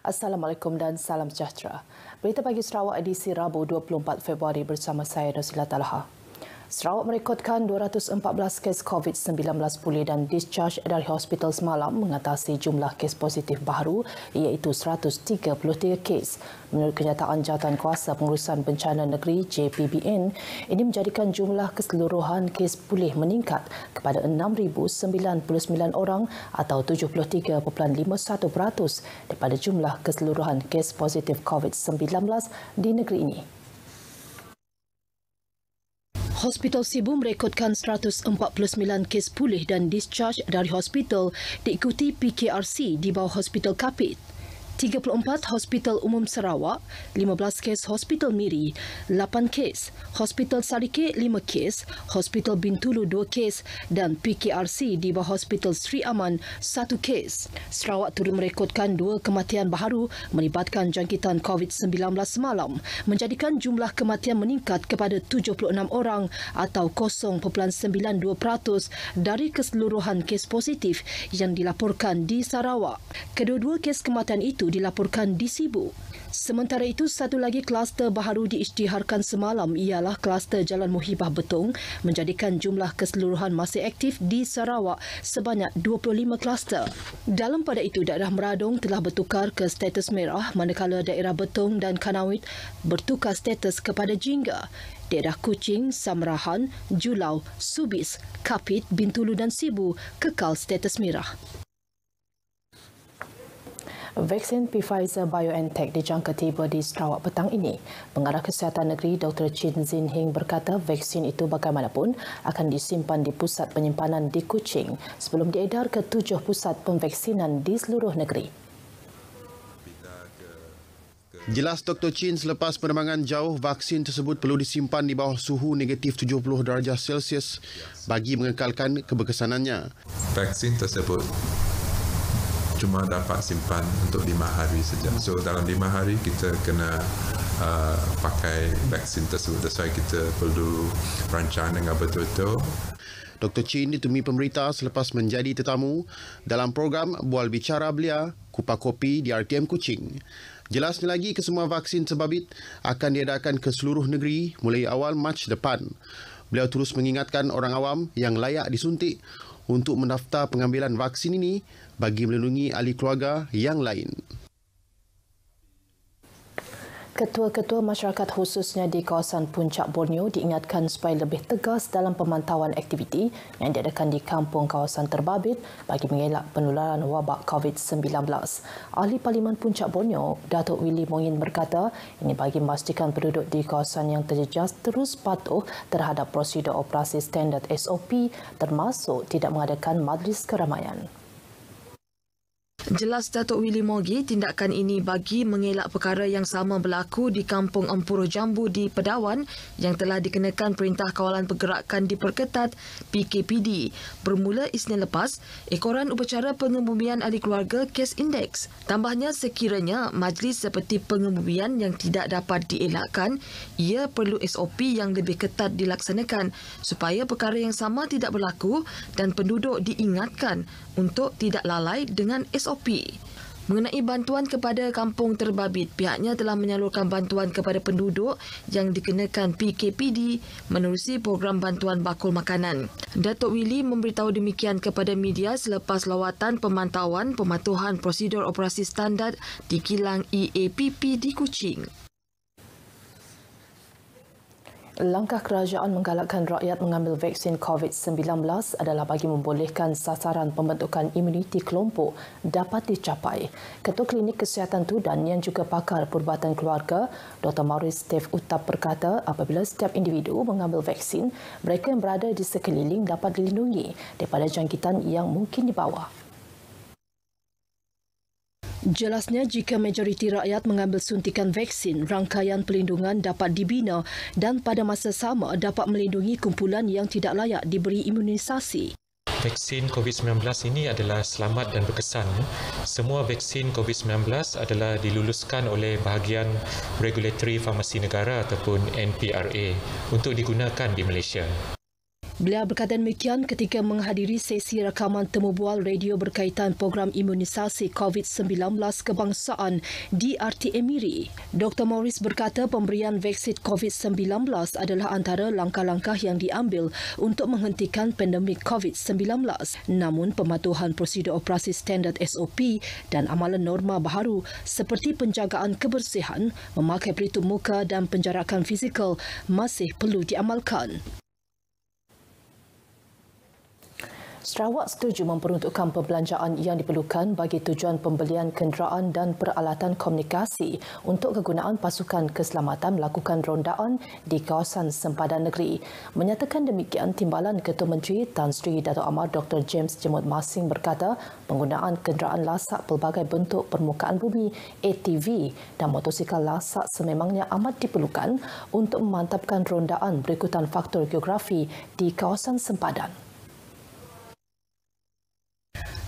Assalamualaikum dan salam sejahtera. Berita pagi Sarawak edisi Rabu 24 Februari bersama saya Nozila Talha. Sarawak merekodkan 214 kes COVID-19 pulih dan discharge dari hospital semalam mengatasi jumlah kes positif baru iaitu 133 kes. Menurut kenyataan Jawatankuasa Pengurusan Bencana Negeri JPBN, ini menjadikan jumlah keseluruhan kes pulih meningkat kepada 6,099 orang atau 73.51% daripada jumlah keseluruhan kes positif COVID-19 di negeri ini. Hospital Sibu merekodkan 149 kes pulih dan discharge dari hospital diikuti PKRC di bawah Hospital Kapit. 34 Hospital Umum Sarawak, 15 kes Hospital Miri, 8 kes, Hospital Sarike 5 kes, Hospital Bintulu 2 kes dan PKRC di bawah Hospital Sri Aman 1 kes. Sarawak turut merekodkan 2 kematian baharu melibatkan jangkitan COVID-19 semalam, menjadikan jumlah kematian meningkat kepada 76 orang atau 0.92% dari keseluruhan kes positif yang dilaporkan di Sarawak. Kedua-dua kes kematian itu dilaporkan di Sibu. Sementara itu, satu lagi kluster baharu diisytiharkan semalam ialah kluster Jalan Muhibah Betong, menjadikan jumlah keseluruhan masih aktif di Sarawak sebanyak 25 kluster. Dalam pada itu, daerah Meradong telah bertukar ke status merah manakala daerah Betong dan Kanawit bertukar status kepada jingga. Daerah Kuching, Samrahan, Julau, Subis, Kapit, Bintulu dan Sibu kekal status merah. Vaksin Pfizer-BioNTech dijangka tiba di Sarawak petang ini. Pengarah Kesihatan Negeri Dr. Chin Zin Hing berkata vaksin itu bagaimanapun akan disimpan di pusat penyimpanan di Kuching sebelum diedar ke 7 pusat pemvaksinan di seluruh negeri. Jelas Dr. Chin selepas penerbangan jauh, vaksin tersebut perlu disimpan di bawah suhu negatif 70 darjah Celsius bagi mengekalkan keberkesanannya. Vaksin tersebut cuma dapat simpan untuk 5 hari saja. So dalam 5 hari kita kena pakai vaksin tersebut. That's why kita perlu rancang dengan betul-betul. Dr. Chin ditemui pemberita selepas menjadi tetamu dalam program Bual Bicara Belia Kupa Kopi di RTM Kuching. Jelasnya lagi kesemua vaksin terbabit akan diedarkan ke seluruh negeri mulai awal Mac depan. Beliau terus mengingatkan orang awam yang layak disuntik untuk mendaftar pengambilan vaksin ini bagi melindungi ahli keluarga yang lain. Ketua-ketua masyarakat khususnya di kawasan Puncak Borneo diingatkan supaya lebih tegas dalam pemantauan aktiviti yang diadakan di kampung kawasan terbabit bagi mengelak penularan wabak COVID-19. Ahli Parlimen Puncak Borneo, Datuk Willy Moin berkata, ini bagi memastikan penduduk di kawasan yang terjejas terus patuh terhadap prosedur operasi standard SOP termasuk tidak mengadakan majlis keramaian. Jelas Datuk Willy Mogi, tindakan ini bagi mengelak perkara yang sama berlaku di Kampung Empuruh Jambu di Pedawan yang telah dikenakan Perintah Kawalan Pergerakan Diperketat PKPD. Bermula Isnin lepas, ekoran upacara pengebumian ahli keluarga kes indeks. Tambahnya, sekiranya majlis seperti pengebumian yang tidak dapat dielakkan, ia perlu SOP yang lebih ketat dilaksanakan supaya perkara yang sama tidak berlaku dan penduduk diingatkan untuk tidak lalai dengan SOP. Mengenai bantuan kepada kampung terbabit, pihaknya telah menyalurkan bantuan kepada penduduk yang dikenakan PKPD menerusi program bantuan bakul makanan. Datuk Willy memberitahu demikian kepada media selepas lawatan pemantauan pematuhan prosedur operasi standard di kilang EAPP di Kuching. Langkah kerajaan menggalakkan rakyat mengambil vaksin COVID-19 adalah bagi membolehkan sasaran pembentukan imuniti kelompok dapat dicapai. Ketua Klinik Kesihatan Tudan yang juga pakar perubatan keluarga, Dr. Maurice Steve Utap berkata apabila setiap individu mengambil vaksin, mereka yang berada di sekeliling dapat dilindungi daripada jangkitan yang mungkin dibawa. Jelasnya, jika majoriti rakyat mengambil suntikan vaksin, rangkaian pelindungan dapat dibina dan pada masa sama dapat melindungi kumpulan yang tidak layak diberi imunisasi. Vaksin COVID-19 ini adalah selamat dan berkesan. Semua vaksin COVID-19 adalah diluluskan oleh bahagian Regulatory Farmasi Negara ataupun NPRA untuk digunakan di Malaysia. Beliau berkata demikian ketika menghadiri sesi rakaman temu bual radio berkaitan program imunisasi COVID-19 kebangsaan di RTM Miri. Dr. Morris berkata pemberian vaksin COVID-19 adalah antara langkah-langkah yang diambil untuk menghentikan pandemik COVID-19. Namun pematuhan prosedur operasi standard SOP dan amalan norma baharu seperti penjagaan kebersihan, memakai pelitup muka dan penjarakan fizikal masih perlu diamalkan. Sarawak setuju memperuntukkan perbelanjaan yang diperlukan bagi tujuan pembelian kenderaan dan peralatan komunikasi untuk kegunaan pasukan keselamatan melakukan rondaan di kawasan sempadan negeri. Menyatakan demikian, Timbalan Ketua Menteri Tan Sri Dato' Amar Dr. James Jemut Masing berkata penggunaan kenderaan lasak pelbagai bentuk permukaan bumi ATV dan motosikal lasak sememangnya amat diperlukan untuk memantapkan rondaan berikutan faktor geografi di kawasan sempadan.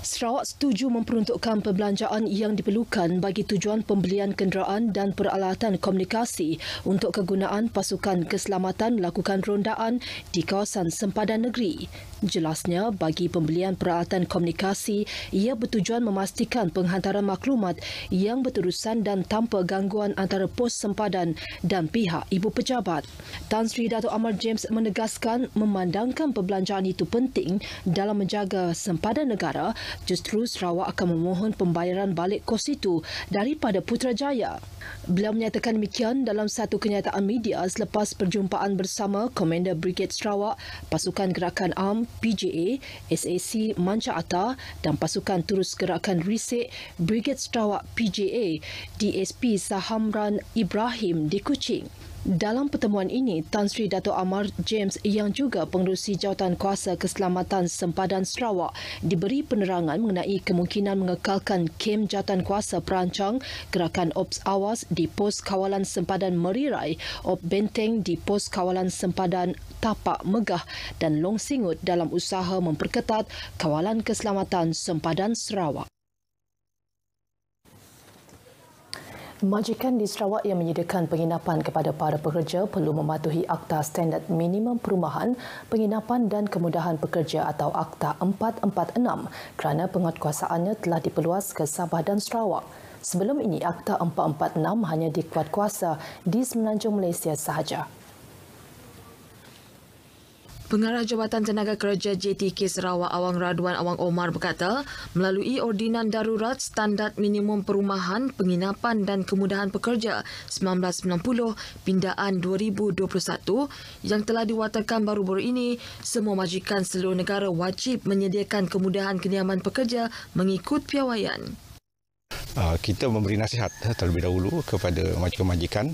Sarawak setuju memperuntukkan perbelanjaan yang diperlukan bagi tujuan pembelian kenderaan dan peralatan komunikasi untuk kegunaan pasukan keselamatan melakukan rondaan di kawasan sempadan negeri. Jelasnya, bagi pembelian peralatan komunikasi, ia bertujuan memastikan penghantaran maklumat yang berterusan dan tanpa gangguan antara pos sempadan dan pihak ibu pejabat. Tan Sri Dato' Amar James menegaskan memandangkan perbelanjaan itu penting dalam menjaga sempadan negara, justru Sarawak akan memohon pembayaran balik kos itu daripada Putrajaya. Beliau menyatakan demikian dalam satu kenyataan media selepas perjumpaan bersama Komander Brigade Sarawak, Pasukan Gerakan Am PJA, SAC Manca Ata dan Pasukan Terus Gerakan Risik Brigade Sarawak PJA, DSP Sahamran Ibrahim di Kuching. Dalam pertemuan ini, Tan Sri Dato' Amar James yang juga pengerusi Jawatan Kuasa Keselamatan Sempadan Sarawak diberi penerangan mengenai kemungkinan mengekalkan kem Jawatan Kuasa perancang Gerakan Ops Awas di Pos Kawalan Sempadan Merirai, Op Benteng di Pos Kawalan Sempadan Tapak Megah dan Long Singut dalam usaha memperketat kawalan keselamatan Sempadan Sarawak. Majikan di Sarawak yang menyediakan penginapan kepada para pekerja perlu mematuhi Akta Standard Minimum Perumahan, Penginapan dan Kemudahan Pekerja atau Akta 446 kerana penguatkuasaannya telah diperluas ke Sabah dan Sarawak. Sebelum ini, Akta 446 hanya dikuatkuasa di Semenanjung Malaysia sahaja. Pengarah Jabatan Tenaga Kerja JTK Sarawak Awang Raduan Awang Omar berkata, melalui Ordinan Darurat Standard Minimum Perumahan, Penginapan dan Kemudahan Pekerja 1990 Pindaan 2021 yang telah diwatakan baru-baru ini, semua majikan seluruh negara wajib menyediakan kemudahan kediaman pekerja mengikut piawaian. Kita memberi nasihat terlebih dahulu kepada majikan-majikan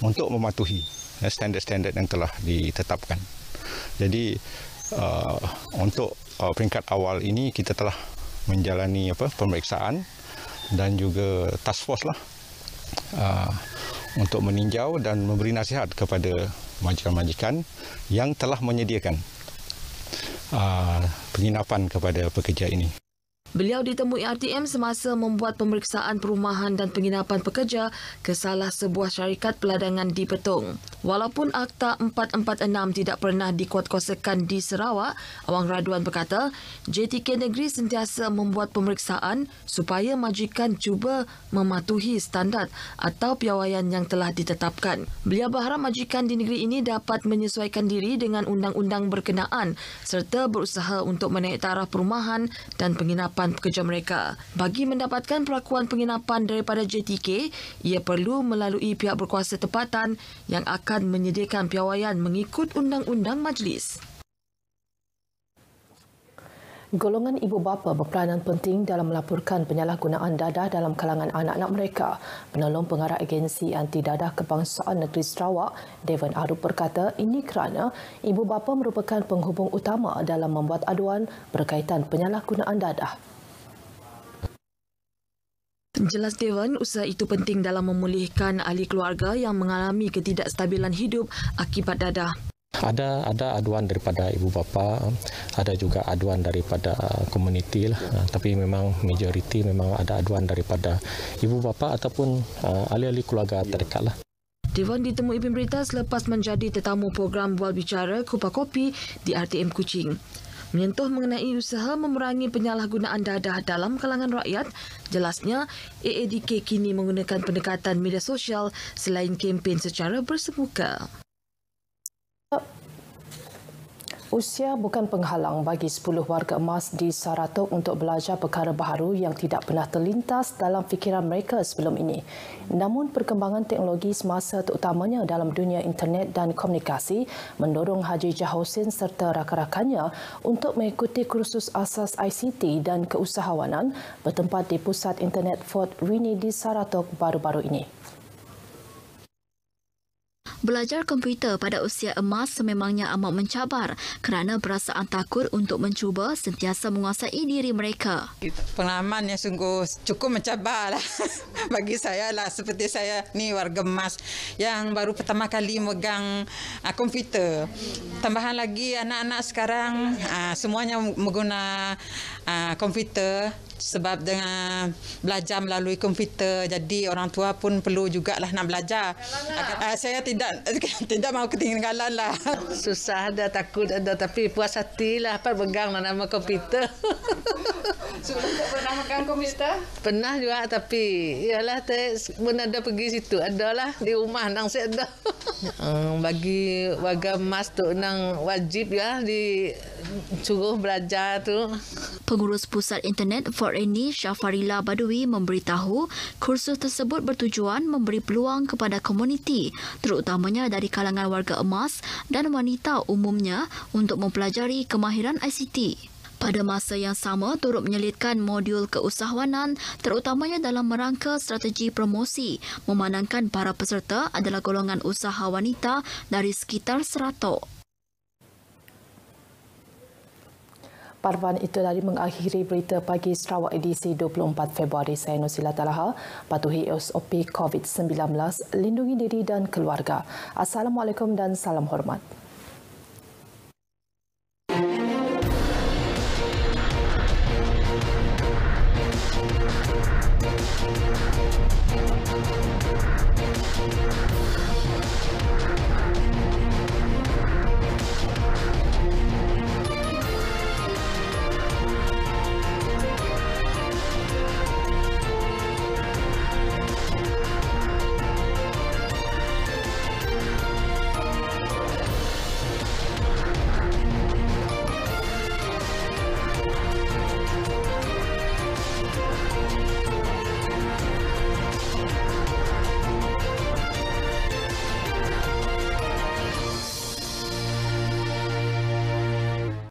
untuk mematuhi standard-standard yang telah ditetapkan. Jadi untuk peringkat awal ini kita telah menjalani pemeriksaan dan juga task force lah untuk meninjau dan memberi nasihat kepada majikan-majikan yang telah menyediakan penginapan kepada pekerja ini. Beliau ditemui RTM semasa membuat pemeriksaan perumahan dan penginapan pekerja ke salah sebuah syarikat peladangan di Petong. Walaupun Akta 446 tidak pernah dikuatkuasakan di Sarawak, Awang Raduan berkata, JTK Negeri sentiasa membuat pemeriksaan supaya majikan cuba mematuhi standard atau piawaian yang telah ditetapkan. Beliau berharap majikan di negeri ini dapat menyesuaikan diri dengan undang-undang berkenaan serta berusaha untuk menaik taraf perumahan dan penginapan pekerja mereka. Bagi mendapatkan perakuan penginapan daripada JTK, ia perlu melalui pihak berkuasa tempatan yang akan menyediakan piawaian mengikut undang-undang majlis. Golongan ibu bapa berperanan penting dalam melaporkan penyalahgunaan dadah dalam kalangan anak-anak mereka. Penolong pengarah agensi anti dadah kebangsaan negeri Sarawak, Devon Arup berkata ini kerana ibu bapa merupakan penghubung utama dalam membuat aduan berkaitan penyalahgunaan dadah. Jelas Devon, usaha itu penting dalam memulihkan ahli keluarga yang mengalami ketidakstabilan hidup akibat dadah. Ada aduan daripada ibu bapa, ada juga aduan daripada komuniti lah. Tapi memang majoriti memang ada aduan daripada ibu bapa ataupun ahli-ahli keluarga terdekat lah. Devon ditemui pemberita selepas menjadi tetamu program Bual Bicara Kupa Kopi di RTM Kuching. Menyentuh mengenai usaha memerangi penyalahgunaan dadah dalam kalangan rakyat, jelasnya AADK kini menggunakan pendekatan media sosial selain kempen secara bersemuka. Usia bukan penghalang bagi 10 warga emas di Saratok untuk belajar perkara baharu yang tidak pernah terlintas dalam fikiran mereka sebelum ini. Namun perkembangan teknologi semasa terutamanya dalam dunia internet dan komunikasi mendorong Haji Jahosin serta rakan-rakannya untuk mengikuti kursus asas ICT dan keusahawanan bertempat di Pusat Internet Fort Rini di Saratok baru-baru ini. Belajar komputer pada usia emas sememangnya amat mencabar kerana perasaan takut untuk mencuba sentiasa menguasai diri mereka. Pengalaman yang sungguh cukup mencabar lah bagi saya lah, seperti saya ni warga emas yang baru pertama kali megang komputer. Tambahan lagi anak-anak sekarang semuanya mengguna komputer sebab dengan belajar melalui komputer, jadi orang tua pun perlu jugalah nak belajar. Saya tidak mahu ketinggalan lah. Susah ada, takut ada, tapi puas hati lah pegang nama komputer. Sebelum tak pernah megang komputer? Pernah juga, tapi ialah mana ada pergi situ, adalah di rumah nang saya ada. Bagi warga emas tu nang wajib ya disuruh belajar tu. Pengurus Pusat Internet Fort Rini, Syafarila Badui memberitahu kursus tersebut bertujuan memberi peluang kepada komuniti, terutamanya dari kalangan warga emas dan wanita umumnya untuk mempelajari kemahiran ICT. Pada masa yang sama, turut menyelitkan modul keusahawanan terutamanya dalam merangka strategi promosi, memandangkan para peserta adalah golongan usaha wanita dari sekitar Saratok. Parvan itu tadi mengakhiri berita pagi Sarawak edisi 24 Februari. Saya Nusila Talaha. Patuhi SOP COVID-19, lindungi diri dan keluarga. Assalamualaikum dan salam hormat.